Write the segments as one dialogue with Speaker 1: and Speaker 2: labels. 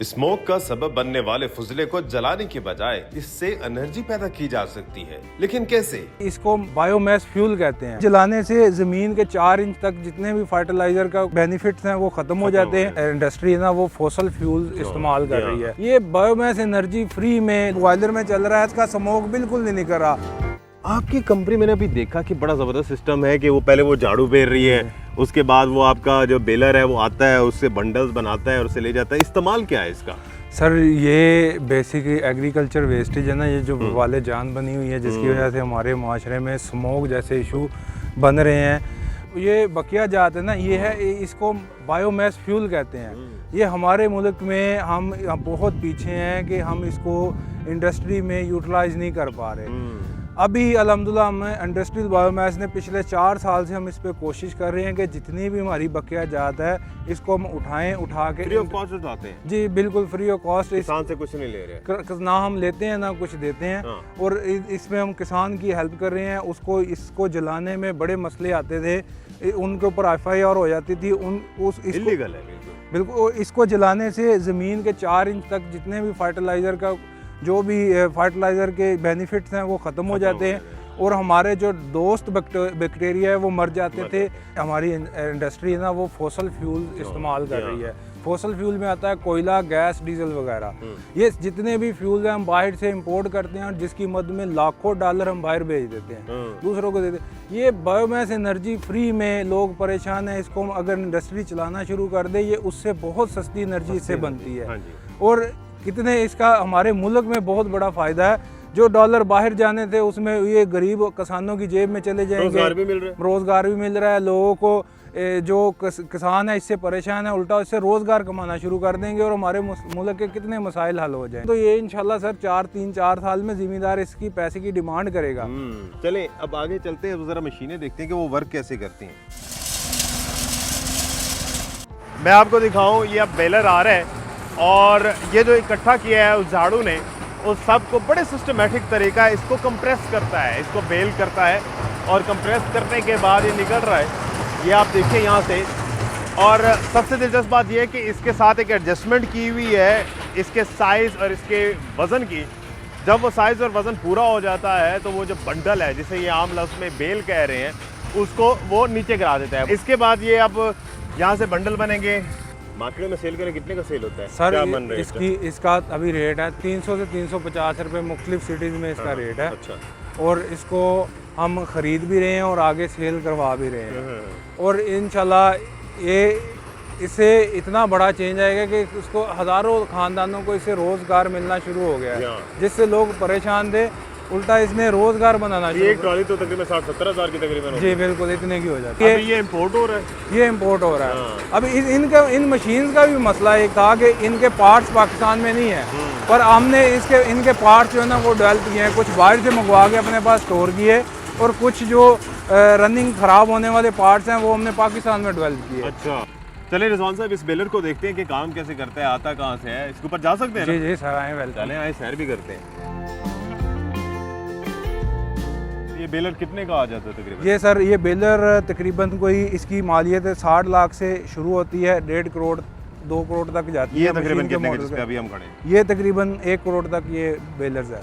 Speaker 1: Smoke का सबब बनने वाले फुजले को जलाने के बजाय इससे एनर्जी पैदा की जा सकती है, लेकिन कैसे?
Speaker 2: इसको बायोमास फ्यूल कहते हैं। जलाने से जमीन के 4 इंच तक जितने भी फर्टिलाइजर का बेनिफिट्स हैं वो खत्म हो जाते हैं। इंडस्ट्री ना वो फॉसल फ्यूल इस्तेमाल कर रही है। ये बायोमास एनर्जी फ्री में बॉयलर में चल रहा है, इसका स्मोक बिल्कुल नहीं निकल रहा।
Speaker 3: आपकी कंपनी मैंने अभी देखा कि बड़ा ज़बरदस्त सिस्टम है कि वो पहले वो झाड़ू फेर रही है, उसके बाद वो आपका जो बेलर है वो आता है, उससे बंडल्स बनाता है और उससे ले जाता है। इस्तेमाल क्या है इसका?
Speaker 2: सर ये बेसिक एग्रीकल्चर वेस्टेज है ना, ये जो वाले जान बनी हुई है जिसकी वजह से हमारे माशरे में स्मोक जैसे इशू बन रहे हैं। ये बकिया जात है ना, ये है, इसको बायोमास फ्यूल कहते हैं। ये हमारे मुल्क में हम बहुत पीछे हैं कि हम इसको इंडस्ट्री में यूटिलाइज नहीं कर पा रहे। अभी अल्हम्दुलिल्लाह हम इंडस्ट्रियल बायोमास ने पिछले 4 साल से हम इस पे कोशिश कर रहे हैं कि जितनी भी हमारी बकिया जात है इसको हम उठा के
Speaker 3: फ्री ऑफ कॉस्ट उठाते हैं।
Speaker 2: जी बिल्कुल फ्री ऑफ कॉस्ट।
Speaker 3: किसान से कुछ नहीं ले रहे,
Speaker 2: ना हम लेते हैं ना कुछ देते हैं। और इसमें हम किसान की हेल्प कर रहे हैं। इसको जलाने में बड़े मसले आते थे, उनके ऊपर FIR हो जाती थी।
Speaker 3: इल्लीगल है
Speaker 2: बिल्कुल। इसको जलाने से ज़मीन के 4 इंच तक जितने भी फर्टिलाइज़र का जो भी फर्टिलाइज़र के बेनिफिट्स हैं वो ख़त्म हो जाते हैं और हमारे जो दोस्त बैक्टीरिया है वो मर जाते थे। हमारी इंडस्ट्री है ना वो फॉसल फ्यूल इस्तेमाल कर रही है। फॉसल फ्यूल में आता है कोयला, गैस, डीजल वगैरह। ये जितने भी फ्यूल हैं हम बाहर से इंपोर्ट करते हैं और जिसकी मद में लाखों डॉलर हम बाहर भेज देते हैं, दूसरों को देते हैं। ये बायोमास एनर्जी फ्री में लोग परेशान हैं। इसको हम अगर इंडस्ट्री चलाना शुरू कर दे, ये उससे बहुत सस्ती एनर्जी इससे बनती है। और कितने इसका हमारे मुल्क में बहुत बड़ा फ़ायदा है। जो डॉलर बाहर जाने थे उसमें ये गरीब किसानों की जेब में चले जाएंगे।
Speaker 3: रोज़गार भी मिल रहा है
Speaker 2: लोगों को। जो किसान है इससे परेशान है, उल्टा इससे रोज़गार कमाना शुरू कर देंगे और हमारे मुल्क के कितने मसाइल हल हो जाएंगे। तो ये इंशाल्लाह सर 4 साल में ज़िम्मेदार इसकी पैसे की डिमांड करेगा।
Speaker 3: चलें अब आगे चलते हैं, ज़रा मशीनें देखते हैं कि वो वर्क कैसे करती हैं। मैं आपको दिखाऊँ, ये अब बेलर आ रहा है और ये जो इकट्ठा किया है उस झाड़ू ने, उस सब को बड़े सिस्टमेटिक तरीका है इसको कंप्रेस करता है, इसको बेल करता है और कंप्रेस करने के बाद ये निकल रहा है। ये आप देखिए यहाँ से। और सबसे दिलचस्प बात ये है कि इसके साथ एक एडजस्टमेंट की हुई है इसके साइज़ और इसके वज़न की। जब वो साइज़ और वज़न पूरा हो जाता है तो वो जो बंडल है, जिसे ये आम लफ्ज़ में बेल कह रहे हैं, उसको वो नीचे गिरा देता है। इसके बाद ये अब यहाँ से बंडल बनेंगे। मार्केट में सेल करें कितने का सेल होता है
Speaker 2: सर? इसका अभी रेट है 300 से 350 रुपये। मुख्तलिफ सिटीज़ में इसका रेट है।
Speaker 3: अच्छा।
Speaker 2: और इसको हम ख़रीद भी रहे हैं और आगे सेल करवा भी रहे हैं। और इंशाल्लाह ये इससे इतना बड़ा चेंज आएगा कि उसको हज़ारों ख़ानदानों को इससे रोज़गार मिलना शुरू हो गया है, जिससे लोग परेशान थे। उल्टा इसने रोजगार बनाना चाहिए।
Speaker 3: एक ट्रॉली तो तकरीबन 60-70 हज़ार की तकरीबन।
Speaker 2: जी बिल्कुल, इतने की हो जाती है।
Speaker 3: ये इंपोर्ट हो रहा है।
Speaker 2: ये इंपोर्ट हो रहा है। अब इन मशीन्स का भी मसला एक था कि इनके पार्ट्स पाकिस्तान में नहीं है, पर हमने इनके पार्ट्स जो है ना वो डेवलप किए हैं। कुछ बाहर से मंगवा के अपने पास स्टोर किए और कुछ जो रनिंग ख़राब होने वाले पार्ट्स हैं वो हमने पाकिस्तान में डेवलप किए।
Speaker 3: अच्छा, चले रिजवान साहब इस बेलर को देखते हैं कि काम कैसे करता है, आता कहाँ से है। इसके ऊपर जा सकते हैं?
Speaker 2: जी जी सर, आए वेलकम।
Speaker 3: चलें आए, सैर भी करते हैं। ये बेलर कितने का आ जाता है तकरीबन?
Speaker 2: ये सर ये बेलर तकरीबन कोई इसकी मालियत 60 लाख से शुरू होती है, 1.5 करोड़ 2 करोड़ तक जाती है।
Speaker 3: ये तकरीबन कितने के जिस पे अभी हम खड़े हैं?
Speaker 2: ये तकरीबन 1 करोड़ तक ये बेलर्स है।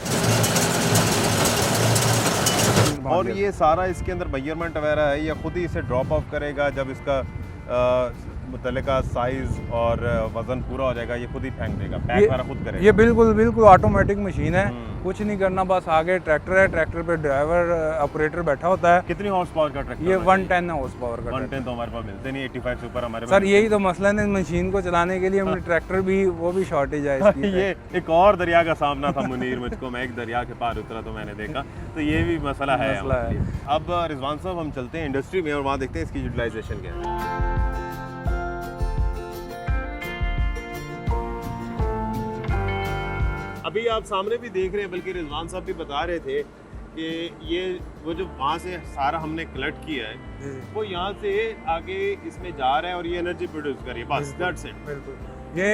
Speaker 3: और ये सारा इसके अंदर मेजरमेंट वगैरह है या खुद ही इसे ड्रॉप ऑफ करेगा? जब इसका मुतल्लिका साइज और वजन पूरा हो जाएगा ये खुद ही फेंक देगा, पैक वगैरह खुद करेगा?
Speaker 2: ये बिल्कुल ऑटोमेटिक मशीन है। कुछ नहीं करना, बस आगे ट्रैक्टर है, ट्रैक्टर पे ड्राइवर ऑपरेटर बैठा होता है।
Speaker 3: कितनी हॉर्स पावर का ट्रैक्टर?
Speaker 2: ये 110 हॉर्स पावर का।
Speaker 3: 110 तो हमारे पास मिलते नहीं, 85 से ऊपर हमारे
Speaker 2: सर यही तो मसला है, मशीन को चलाने के लिए हमें ट्रैक्टर भी वो भी शॉर्टेज है इसकी।
Speaker 3: ये एक और दरिया का सामना था मुनीर मुझको। मैं एक दरिया के पार उतरा तो मैंने देखा, तो ये भी मसला है। अब रिजवान साहब हम चलते हैं इंडस्ट्री में और वहाँ देखते हैं इसकी यूटिलाइजेशन क्या है। अभी आप सामने भी देख रहे हैं, बल्कि रिजवान साहब भी बता रहे थे कि ये वो जो वहाँ से सारा हमने कलेक्ट किया है वो यहाँ से आगे इसमें जा रहा है और ये एनर्जी प्रोड्यूस कर रही है, बस दैट्स इट।
Speaker 2: बिल्कुल, ये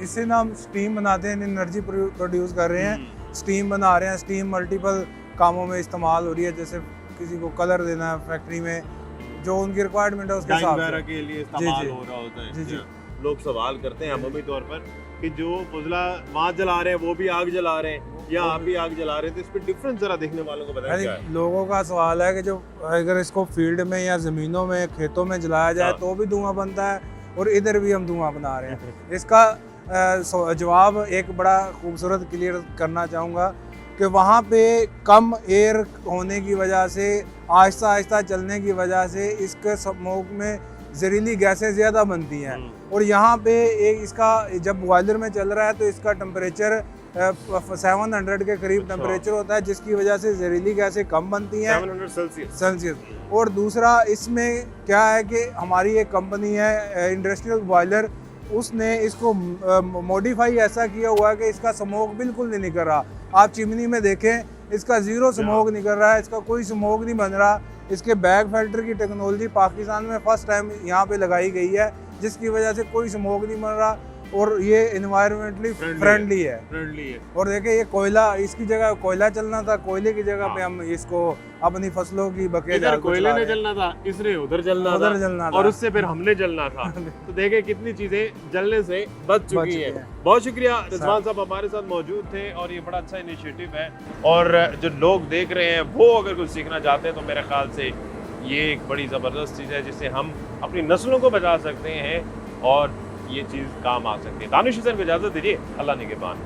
Speaker 2: इससे ना हम स्टीम बनाते हैं, एनर्जी प्रोड्यूस कर रहे हैं, स्टीम बना रहे हैं। स्टीम मल्टीपल कामों में इस्तेमाल हो रही है, जैसे किसी को कलर देना है फैक्ट्री में, जो उनकी रिक्वायरमेंट है उसके हिसाब से
Speaker 3: के लिए इस्तेमाल हो रहा होता है।
Speaker 2: जी जी।
Speaker 3: लोग सवाल करते हैं अमूमी तौर पर कि जो फुजला वहाँ जला रहे हैं वो भी आग जला रहे हैं या आप भी आग जला रहे हैं, तो इस पर डिफरेंस जरा देखने वालों को बताएं क्या है?
Speaker 2: लोगों का सवाल है कि जो अगर इसको फील्ड में या ज़मीनों में खेतों में जलाया जाए
Speaker 3: हाँ।
Speaker 2: तो भी धुआं बनता है और इधर भी हम धुआं बना रहे हैं। इसका जवाब एक बड़ा खूबसूरत क्लियर करना चाहूँगा कि वहाँ पे कम एयर होने की वजह से, आहिस्ता आहिस्ता चलने की वजह से इसके स्मोक में जहरीली गैसें ज़्यादा बनती हैं। और यहाँ पे एक इसका जब बॉयलर में चल रहा है तो इसका टेम्परेचर 700 के करीब टेम्परेचर होता है, जिसकी वजह से जहरीली गैसें कम बनती हैं
Speaker 3: 700
Speaker 2: सेल्सियस। और दूसरा इसमें क्या है कि हमारी एक कंपनी है इंडस्ट्रियल बॉयलर, उसने इसको मॉडिफाई ऐसा किया हुआ है कि इसका स्मोक बिल्कुल नहीं निकल रहा। आप चिमनी में देखें, इसका ज़ीरो स्मोक निकल रहा है, इसका कोई स्मोक नहीं बन रहा। इसके बैग फिल्टर की टेक्नोलॉजी पाकिस्तान में फर्स्ट टाइम यहाँ पे लगाई गई है, जिसकी वजह से कोई स्मोक नहीं बन रहा और ये एनवायरमेंटली फ्रेंडली है। और देखिए ये कोयला, इसकी जगह कोयला चलना था, कोयले की जगह पे हम इसको अपनी फसलों की बकेट
Speaker 3: इधर कोयले ने जलना था, इसने उधर जलना था और उससे फिर हमने जलना था। तो देखे कितनी चीजें जलने से बच चुकी है। बहुत शुक्रिया रिजवान साहब हमारे साथ मौजूद थे और ये बड़ा अच्छा इनिशिएटिव है। और जो लोग देख रहे हैं वो अगर कुछ सीखना चाहते हैं तो मेरे ख्याल से ये एक बड़ी ज़बरदस्त चीज़ है जिससे हम अपनी नस्लों को बचा सकते हैं और ये चीज़ काम आ सकती है। दानिश हुसैन को इजाज़त दीजिए, अल्लाह निगहबान।